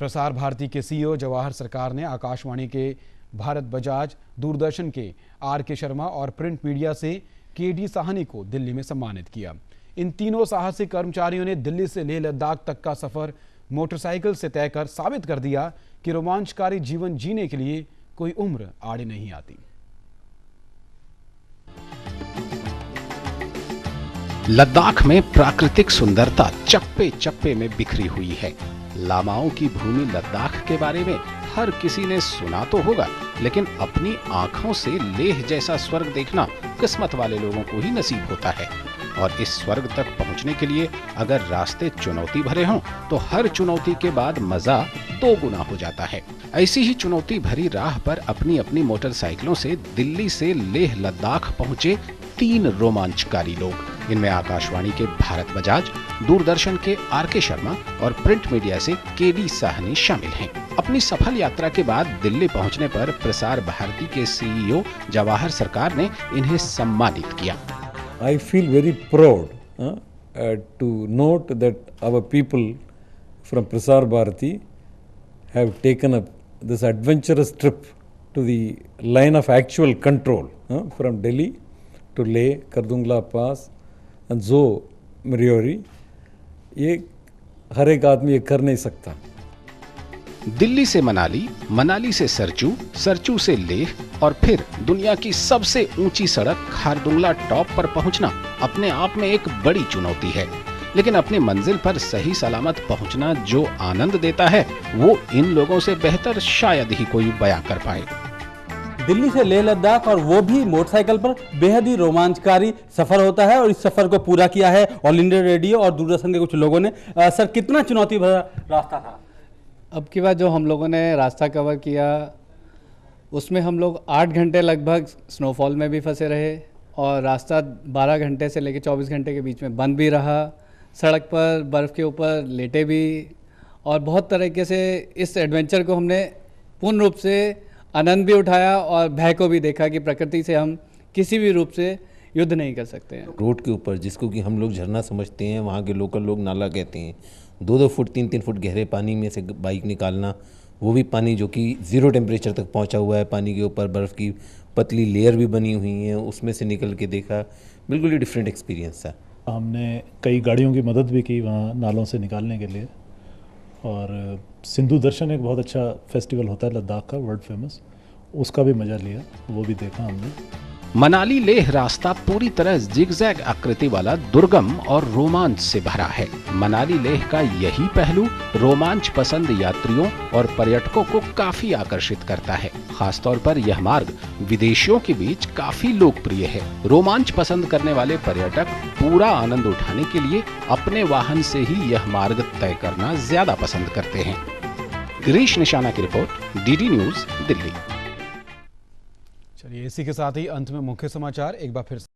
प्रसार भारती के सीईओ जवाहर सरकार ने आकाशवाणी के भारत बजाज, दूरदर्शन के आर.के. शर्मा और प्रिंट मीडिया से के.डी. साहनी को दिल्ली में सम्मानित किया। इन तीनों साहसिक कर्मचारियों ने दिल्ली से लेह लद्दाख तक का सफर मोटरसाइकिल से तय कर साबित कर दिया कि रोमांचकारी जीवन जीने के लिए कोई उम्र आड़े नहीं आती। लद्दाख में प्राकृतिक सुंदरता चप्पे चप्पे में बिखरी हुई है। लामाओं की भूमि लद्दाख के बारे में हर किसी ने सुना तो होगा, लेकिन अपनी आंखों से लेह जैसा स्वर्ग देखना किस्मत वाले लोगों को ही नसीब होता है। और इस स्वर्ग तक पहुंचने के लिए अगर रास्ते चुनौती भरे हों तो हर चुनौती के बाद मजा 2 गुना हो जाता है। ऐसी ही चुनौती भरी राह पर अपनी अपनी मोटरसाइकिलों से दिल्ली से लेह लद्दाख पहुंचे 3 रोमांचकारी लोग। इनमें आकाशवाणी के भारत बजाज, दूरदर्शन के आर.के. शर्मा और प्रिंट मीडिया से के.डी. साहनी शामिल हैं। अपनी सफल यात्रा के बाद दिल्ली पहुंचने पर प्रसार भारती के सीईओ जवाहर सरकार ने इन्हें सम्मानित किया। I feel very proud to note that our people from Prasar Bharati have taken up this adventurous trip to the line of actual control from Delhi to Leh, Kardungla Pass and Zo Moriori. ये हर एक आदमी ये कर नहीं सकता। दिल्ली से मनाली, मनाली से सरचू, सरचू से लेह और फिर दुनिया की सबसे ऊंची सड़क खारदुंगला टॉप पर पहुंचना अपने आप में एक बड़ी चुनौती है। लेकिन अपनी मंजिल पर सही सलामत पहुंचना जो आनंद देता है वो इन लोगों से बेहतर शायद ही कोई बयां कर पाए। दिल्ली से लेह लद्दाख और वो भी मोटरसाइकिल पर बेहद ही रोमांचकारी सफर होता है और इस सफर को पूरा किया है ऑल इंडिया रेडियो और दूरदर्शन के कुछ लोगों ने। सर, कितना चुनौती भरा रास्ता था? अब की बार जो हम लोगों ने रास्ता कवर किया उसमें हम लोग 8 घंटे लगभग स्नोफॉल में भी फंसे रहे और रास्ता 12 घंटे से लेकर 24 घंटे के बीच में बंद भी रहा। सड़क पर बर्फ़ के ऊपर लेटे भी और बहुत तरीके से इस एडवेंचर को हमने पूर्ण रूप से आनंद भी उठाया और भय को भी देखा कि प्रकृति से हम किसी भी रूप से युद्ध नहीं कर सकते हैं। रोड के ऊपर जिसको कि हम लोग झरना समझते हैं, वहाँ के लोकल लोग नाला कहते हैं, 2-2 फुट 3-3 फुट गहरे पानी में से बाइक निकालना, वो भी पानी जो कि 0 टेम्परेचर तक पहुंचा हुआ है, पानी के ऊपर बर्फ़ की पतली लेयर भी बनी हुई है, उसमें से निकल के देखा, बिल्कुल ही डिफरेंट एक्सपीरियंस था। हमने कई गाड़ियों की मदद भी की वहाँ नालों से निकालने के लिए। और सिंधु दर्शन एक बहुत अच्छा फेस्टिवल होता है लद्दाख का, वर्ल्ड फेमस, उसका भी मज़ा लिया, वो भी देखा हमने। मनाली लेह रास्ता पूरी तरह जिगजैग आकृति वाला दुर्गम और रोमांच से भरा है। मनाली लेह का यही पहलू रोमांच पसंद यात्रियों और पर्यटकों को काफी आकर्षित करता है। खासतौर पर यह मार्ग विदेशियों के बीच काफी लोकप्रिय है। रोमांच पसंद करने वाले पर्यटक पूरा आनंद उठाने के लिए अपने वाहन से ही यह मार्ग तय करना ज्यादा पसंद करते हैं। गिरीश निशाना की रिपोर्ट, डीडी न्यूज, दिल्ली। चलिए, इसी के साथ ही अंत में मुख्य समाचार एक बार फिर।